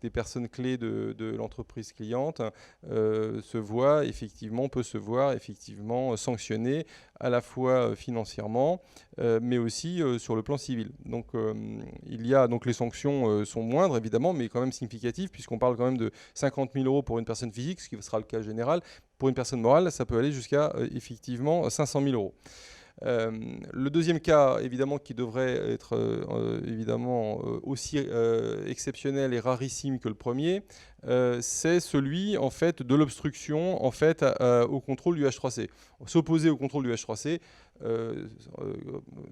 des personnes clés de l'entreprise cliente, peut se voir effectivement sanctionné à la fois financièrement, mais aussi sur le plan civil. Donc donc les sanctions sont moindres évidemment, mais quand même significatives, puisqu'on parle quand même de 50 000 € pour une personne physique, ce qui sera le cas général. Pour une personne morale, ça peut aller jusqu'à effectivement 500 000 €. Le deuxième cas, évidemment, qui devrait être évidemment aussi exceptionnel et rarissime que le premier, c'est celui en fait de l'obstruction en fait au contrôle du H3C. S'opposer au contrôle du H3C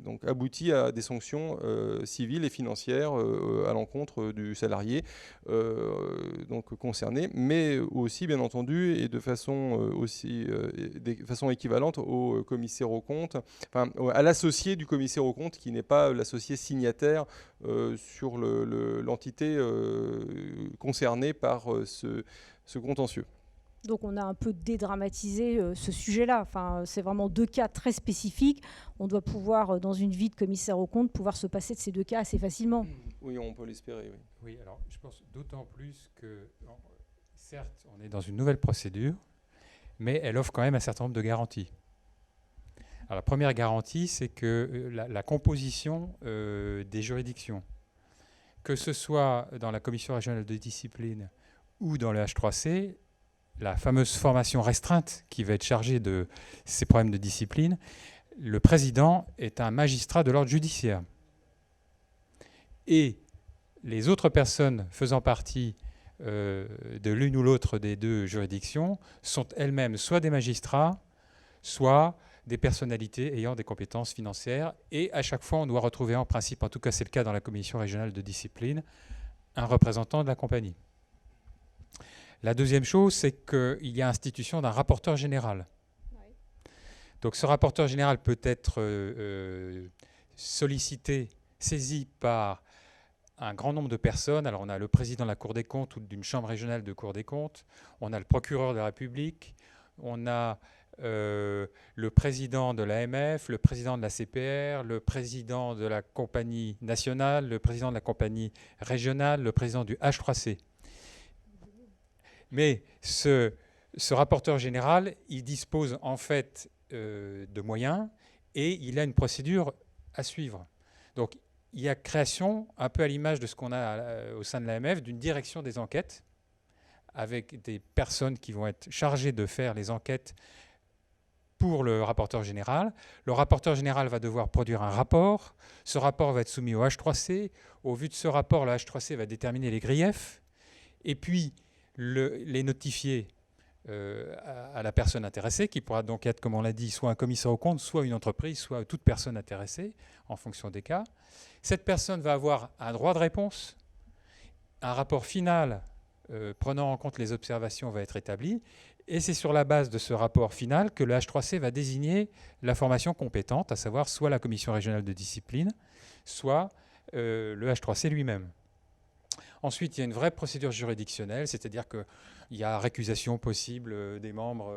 donc aboutit à des sanctions civiles et financières à l'encontre du salarié donc concerné, mais aussi bien entendu et de façon équivalente au commissaire aux comptes, enfin à l'associé du commissaire aux comptes qui n'est pas l'associé signataire sur l'entité concernée par ce contentieux. Donc on a un peu dédramatisé ce sujet-là. Enfin, c'est vraiment 2 cas très spécifiques. On doit pouvoir, dans une vie de commissaire aux comptes, pouvoir se passer de ces 2 cas assez facilement. Oui, on peut l'espérer, oui. Oui, alors je pense d'autant plus que, certes, on est dans une nouvelle procédure, mais elle offre quand même un certain nombre de garanties. Alors, la première garantie, c'est que la composition des juridictions, que ce soit dans la commission régionale de discipline ou dans le H3C, la fameuse formation restreinte qui va être chargée de ces problèmes de discipline, le président est un magistrat de l'ordre judiciaire. Et les autres personnes faisant partie de l'une ou l'autre des 2 juridictions sont elles-mêmes soit des magistrats, soit des personnalités ayant des compétences financières. Et à chaque fois, on doit retrouver en principe, en tout cas c'est le cas dans la commission régionale de discipline, un représentant de la compagnie. La deuxième chose, c'est qu'il y a institution d'un rapporteur général. Oui. Donc ce rapporteur général peut être saisi par un grand nombre de personnes. Alors on a le président de la Cour des comptes ou d'une chambre régionale de Cour des comptes, on a le procureur de la République, on a le président de l'AMF, le président de la CPR, le président de la compagnie nationale, le président de la compagnie régionale, le président du H3C. Mais ce rapporteur général, il dispose en fait de moyens et il a une procédure à suivre. Donc il y a création, un peu à l'image de ce qu'on a au sein de l'AMF, d'une direction des enquêtes, avec des personnes qui vont être chargées de faire les enquêtes pour le rapporteur général. Le rapporteur général va devoir produire un rapport. Ce rapport va être soumis au H3C. Au vu de ce rapport, le H3C va déterminer les griefs et puis les notifier à la personne intéressée, qui pourra donc être, comme on l'a dit, soit un commissaire aux comptes, soit une entreprise, soit toute personne intéressée, en fonction des cas. Cette personne va avoir un droit de réponse. Un rapport final prenant en compte les observations va être établi. Et c'est sur la base de ce rapport final que le H3C va désigner la formation compétente, à savoir soit la commission régionale de discipline, soit le H3C lui-même. Ensuite, il y a une vraie procédure juridictionnelle, c'est-à-dire qu'il y a récusation possible des membres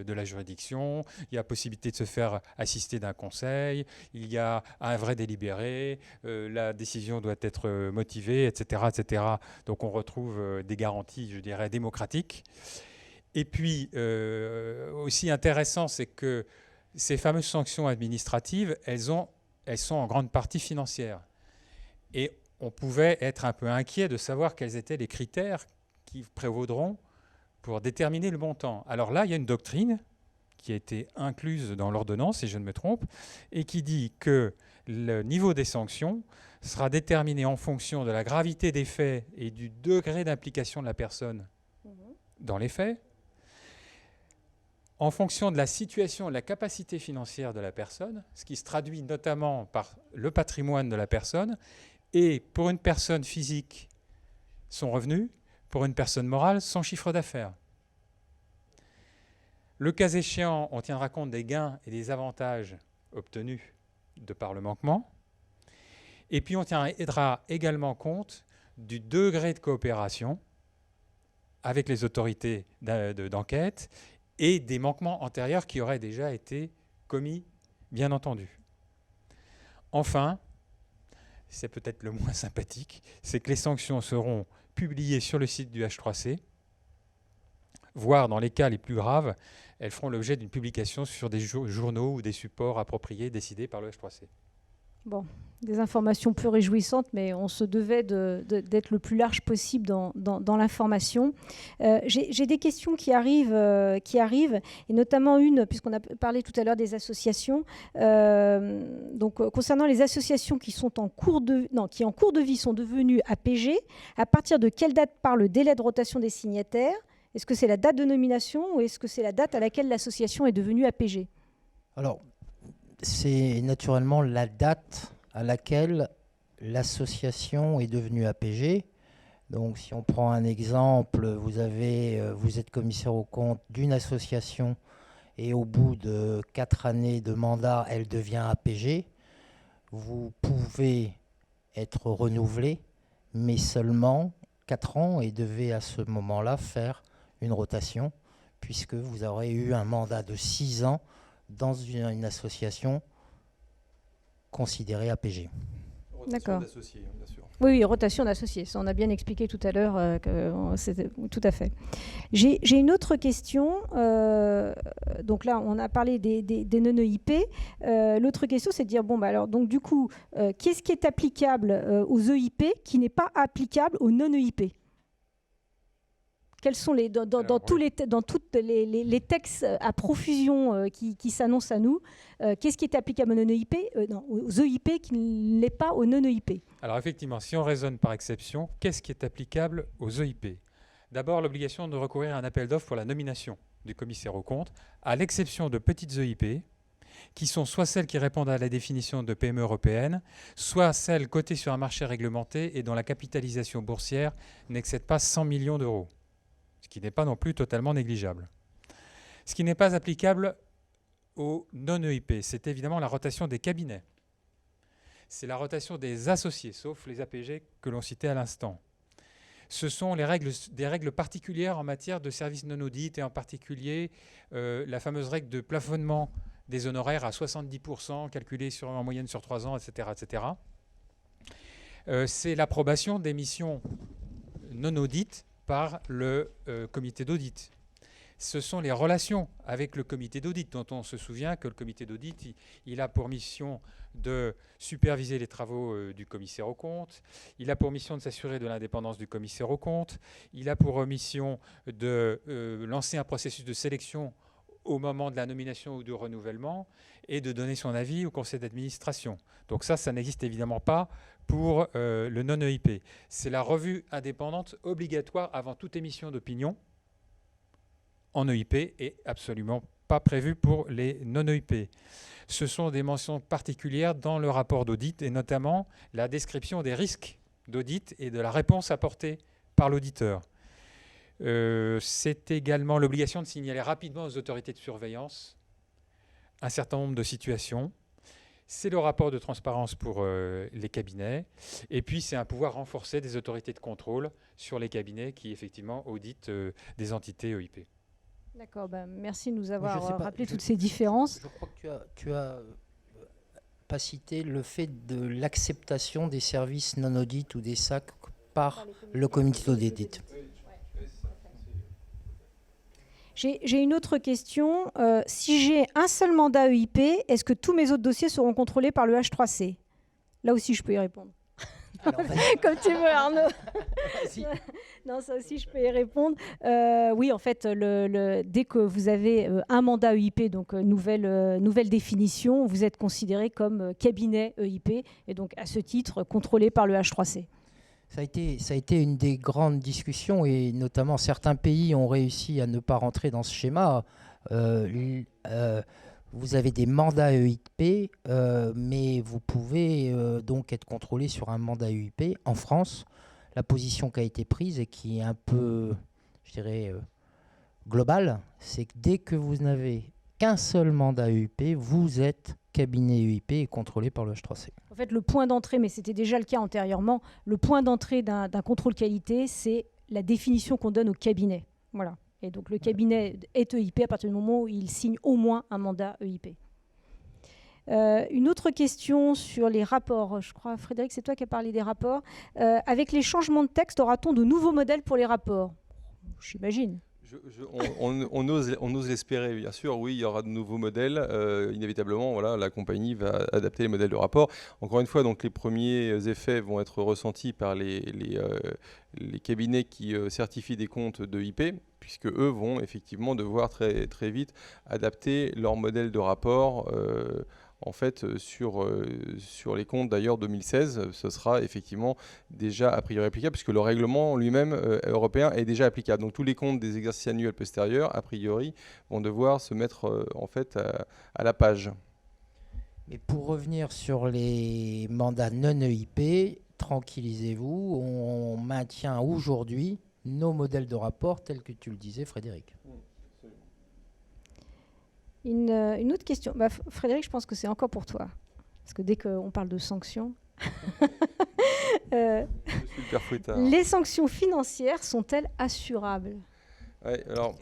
de la juridiction, il y a possibilité de se faire assister d'un conseil, il y a un vrai délibéré, la décision doit être motivée, etc., etc. Donc on retrouve des garanties, je dirais, démocratiques. Et puis, aussi intéressant, c'est que ces fameuses sanctions administratives, elles sont en grande partie financières. Et on pouvait être un peu inquiet de savoir quels étaient les critères qui prévaudront pour déterminer le montant. Alors là, il y a une doctrine qui a été incluse dans l'ordonnance, si je ne me trompe, et qui dit que le niveau des sanctions sera déterminé en fonction de la gravité des faits et du degré d'implication de la personne dans les faits, en fonction de la situation et de la capacité financière de la personne, ce qui se traduit notamment par le patrimoine de la personne, et pour une personne physique, son revenu, pour une personne morale, son chiffre d'affaires. Le cas échéant, on tiendra compte des gains et des avantages obtenus de par le manquement, et puis on tiendra également compte du degré de coopération avec les autorités d'enquête et des manquements antérieurs qui auraient déjà été commis, bien entendu. Enfin, c'est peut-être le moins sympathique, c'est que les sanctions seront publiées sur le site du H3C, voire dans les cas les plus graves, elles feront l'objet d'une publication sur des journaux ou des supports appropriés décidés par le H3C. Bon, des informations peu réjouissantes, mais on se devait d'être le plus large possible dans l'information. J'ai des questions qui arrivent, et notamment une, puisqu'on a parlé tout à l'heure des associations. Donc, concernant les associations qui en cours de vie sont devenues APG, à partir de quelle date part le délai de rotation des signataires? Est-ce que c'est la date de nomination ou est-ce que c'est la date à laquelle l'association est devenue APG? Alors, c'est naturellement la date à laquelle l'association est devenue APG. Donc, si on prend un exemple, vous êtes commissaire aux comptes d'une association et au bout de 4 années de mandat, elle devient APG. Vous pouvez être renouvelé, mais seulement 4 ans et devez à ce moment-là faire une rotation, puisque vous aurez eu un mandat de 6 ans dans une association considérée APG. D'accord. Rotation d'associés, bien sûr. Oui, rotation d'associés. Ça, on a bien expliqué tout à l'heure. Tout à fait. J'ai une autre question. Donc là, on a parlé des non-EIP. L'autre question, c'est de dire, bon, bah alors, donc du coup, qu'est-ce qui est applicable aux EIP qui n'est pas applicable aux non-EIP? Quels sont dans tous les textes à profusion qui s'annoncent à nous, qu'est-ce qui est applicable aux non-EIP, aux EIP qui ne l'est pas aux non-EIP? Alors effectivement, si on raisonne par exception, qu'est-ce qui est applicable aux EIP? D'abord, l'obligation de recourir à un appel d'offres pour la nomination du commissaire aux comptes, à l'exception de petites EIP, qui sont soit celles qui répondent à la définition de PME européenne, soit celles cotées sur un marché réglementé et dont la capitalisation boursière n'excède pas 100 millions d'euros. Ce qui n'est pas non plus totalement négligeable. Ce qui n'est pas applicable aux non-EIP, c'est évidemment la rotation des cabinets. c'est la rotation des associés, sauf les APG que l'on citait à l'instant. Ce sont des règles particulières en matière de services non audit, et en particulier la fameuse règle de plafonnement des honoraires à 70%, calculés en moyenne sur 3 ans, etc. etc. C'est l'approbation des missions non audit par le comité d'audit. Ce sont les relations avec le comité d'audit, dont on se souvient que le comité d'audit, il a pour mission de superviser les travaux du commissaire aux comptes, il a pour mission de s'assurer de l'indépendance du commissaire aux comptes, il a pour mission de lancer un processus de sélection au moment de la nomination ou du renouvellement, et de donner son avis au conseil d'administration. Donc ça n'existe évidemment pas pour le non-EIP. C'est la revue indépendante obligatoire avant toute émission d'opinion en EIP et absolument pas prévue pour les non-EIP. Ce sont des mentions particulières dans le rapport d'audit, et notamment la description des risques d'audit et de la réponse apportée par l'auditeur. C'est également l'obligation de signaler rapidement aux autorités de surveillance un certain nombre de situations. C'est le rapport de transparence pour les cabinets. Et puis, c'est un pouvoir renforcé des autorités de contrôle sur les cabinets qui, effectivement, auditent des entités EIP. D'accord, merci de nous avoir rappelé toutes ces différences. Je crois que tu as pas cité le fait de l'acceptation des services non audit ou des SAC par le comité d'audit. J'ai une autre question. Si j'ai un seul mandat EIP, est-ce que tous mes autres dossiers seront contrôlés par le H3C? Là aussi, je peux y répondre. Alors, comme tu veux, Arnaud. Non, ça aussi, je peux y répondre. Oui, en fait, dès que vous avez un mandat EIP, donc nouvelle définition, vous êtes considéré comme cabinet EIP, et donc à ce titre, contrôlé par le H3C. Ça a été une des grandes discussions, et notamment certains pays ont réussi à ne pas rentrer dans ce schéma. Vous avez des mandats EIP, mais vous pouvez donc être contrôlé sur un mandat EIP. En France, la position qui a été prise et qui est un peu, je dirais, globale, c'est que dès que vous n'avez qu'un seul mandat EIP, vous êtes cabinet EIP et contrôlé par le H3C. En fait, le point d'entrée, mais c'était déjà le cas antérieurement, le point d'entrée d'un contrôle qualité, c'est la définition qu'on donne au cabinet. Voilà. Et donc le cabinet est EIP à partir du moment où il signe au moins un mandat EIP. Une autre question sur les rapports. Je crois, Frédéric, c'est toi qui as parlé des rapports. Avec les changements de texte, aura-t-on de nouveaux modèles pour les rapports? J'imagine. On ose l'espérer, bien sûr. Oui, il y aura de nouveaux modèles. Inévitablement, voilà, la compagnie va adapter les modèles de rapport. Encore une fois, donc, les premiers effets vont être ressentis par les cabinets qui certifient des comptes de IP, puisque eux vont effectivement devoir très, très vite adapter leur modèle de rapport. En fait, sur les comptes d'ailleurs 2016, ce sera effectivement déjà a priori applicable, puisque le règlement lui-même européen est déjà applicable. Donc tous les comptes des exercices annuels postérieurs, a priori, vont devoir se mettre en fait à la page. Mais pour revenir sur les mandats non EIP, tranquillisez-vous, on maintient aujourd'hui nos modèles de rapport tels que tu le disais, Frédéric. Une autre question. Frédéric, je pense que c'est encore pour toi. Parce que dès qu'on parle de sanctions... les sanctions financières sont-elles assurables? Ouais, alors,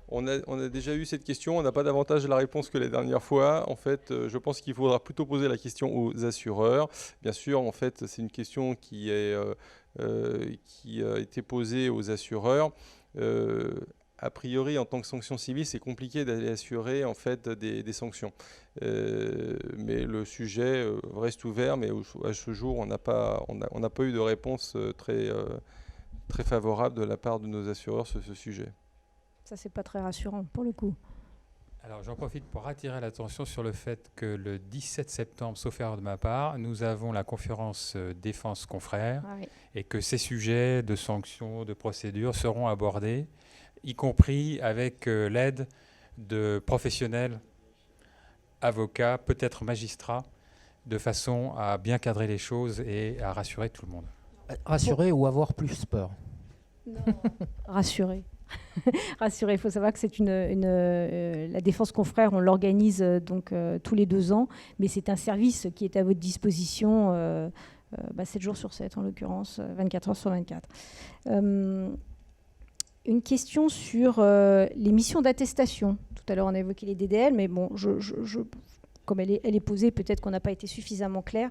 on a déjà eu cette question. On n'a pas davantage la réponse que la dernière fois. En fait, je pense qu'il faudra plutôt poser la question aux assureurs. Bien sûr, en fait, c'est une question qui a été posée aux assureurs. A priori, en tant que sanction civile, c'est compliqué d'aller assurer en fait des sanctions. Mais le sujet reste ouvert, mais à ce jour, on n'a pas eu de réponse très favorable de la part de nos assureurs sur ce sujet. Ça, c'est pas très rassurant pour le coup. Alors, j'en profite pour attirer l'attention sur le fait que le 17 septembre, sauf erreur de ma part, nous avons la conférence Défense Confrères, oui. Et que ces sujets de sanctions, de procédures seront abordés, y compris avec l'aide de professionnels, avocats, peut-être magistrats, de façon à bien cadrer les choses et à rassurer tout le monde. Rassurer ou avoir plus peur? Non, rassurer. Rassurez, il faut savoir que c'est la défense confrère, on l'organise tous les 2 ans, mais c'est un service qui est à votre disposition 7 jours sur 7, en l'occurrence, 24 heures sur 24. Une question sur les missions d'attestation. Tout à l'heure, on a évoqué les DDL, mais bon, comme elle est posée, peut-être qu'on n'a pas été suffisamment clair.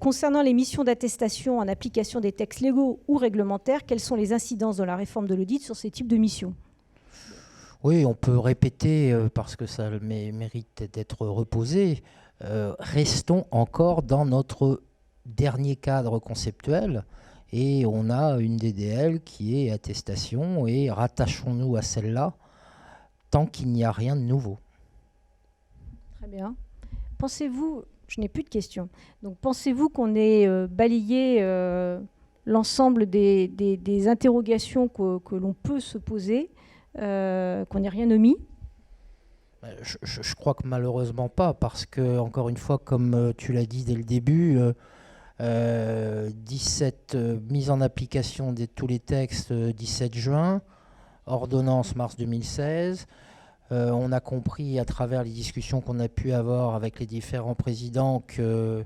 Concernant les missions d'attestation en application des textes légaux ou réglementaires, quelles sont les incidences dans la réforme de l'audit sur ces types de missions ? Oui, on peut répéter, parce que ça mérite d'être reposé. Restons encore dans notre dernier cadre conceptuel, et on a une DDL qui est attestation, et rattachons-nous à celle-là tant qu'il n'y a rien de nouveau. Très bien. Pensez-vous, je n'ai plus de questions, donc pensez-vous qu'on ait balayé l'ensemble des interrogations que l'on peut se poser, qu'on n'ait rien omis ? Je crois que malheureusement pas, parce que, encore une fois, comme tu l'as dit dès le début, 17 mise en application de tous les textes 17 juin, ordonnance mars 2016. On a compris à travers les discussions qu'on a pu avoir avec les différents présidents que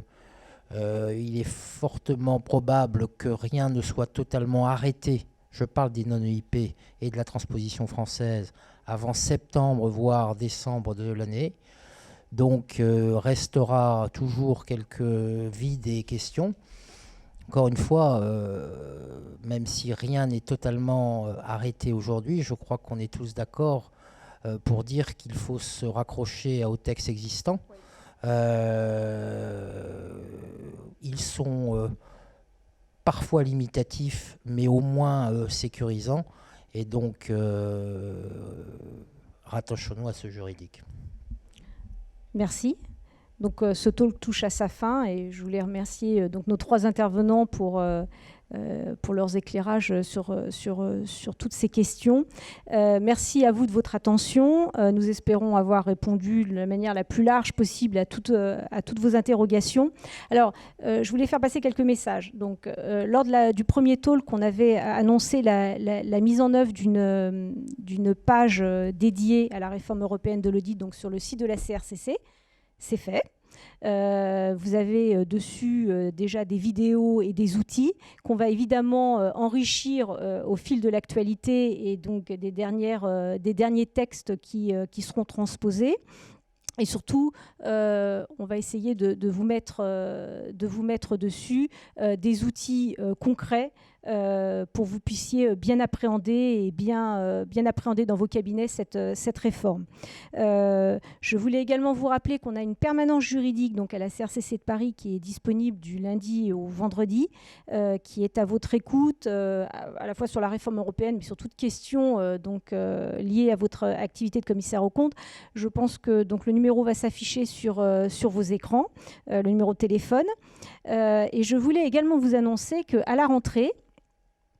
il est fortement probable que rien ne soit totalement arrêté. Je parle des non-EIP et de la transposition française avant septembre, voire décembre de l'année. Donc, restera toujours quelques vides et questions. Encore une fois, même si rien n'est totalement arrêté aujourd'hui, je crois qu'on est tous d'accord pour dire qu'il faut se raccrocher aux textes existants. Ils sont parfois limitatifs, mais au moins sécurisants. Et donc, rattachons-nous à ce juridique. Merci. Donc ce talk touche à sa fin et je voulais remercier nos 3 intervenants pour leurs éclairages sur toutes ces questions. Merci à vous de votre attention. Nous espérons avoir répondu de la manière la plus large possible à toutes vos interrogations. Alors, je voulais faire passer quelques messages. Donc, lors du premier talk, on avait annoncé la mise en œuvre d'une page dédiée à la réforme européenne de l'audit, donc sur le site de la CRCC. C'est fait. Vous avez dessus déjà des vidéos et des outils qu'on va évidemment enrichir au fil de l'actualité et donc des derniers textes qui seront transposés. Et surtout, on va essayer de vous mettre dessus des outils concrets pour que vous puissiez bien appréhender et bien appréhender dans vos cabinets cette réforme. Je voulais également vous rappeler qu'on a une permanence juridique donc à la CRCC de Paris qui est disponible du lundi au vendredi, qui est à votre écoute, à la fois sur la réforme européenne, mais sur toute question liée à votre activité de commissaire aux comptes. Je pense que donc, le numéro va s'afficher sur vos écrans, le numéro de téléphone. Et je voulais également vous annoncer qu'à la rentrée,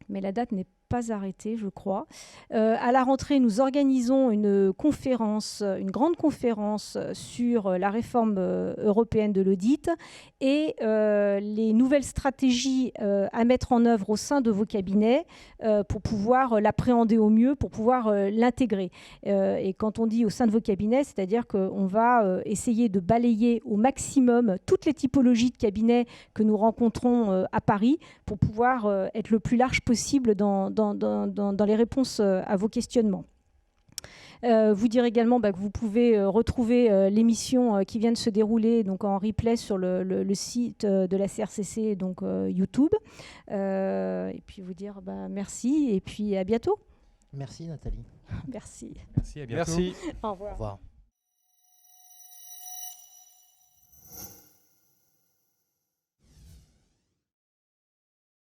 mais la date n'est pas arrêtée, je crois. À la rentrée, nous organisons une grande conférence sur la réforme européenne de l'audit et les nouvelles stratégies à mettre en œuvre au sein de vos cabinets pour pouvoir l'appréhender au mieux, pour pouvoir l'intégrer. Et quand on dit au sein de vos cabinets, c'est-à-dire qu'on va essayer de balayer au maximum toutes les typologies de cabinets que nous rencontrons à Paris pour pouvoir être le plus large possible dans les réponses à vos questionnements. Vous dire également que vous pouvez retrouver l'émission qui vient de se dérouler donc en replay sur le site de la CRCC, donc YouTube. Et puis vous dire merci et puis à bientôt. Merci Nathalie. Merci. Merci, à bientôt. Merci. Au revoir. Au revoir.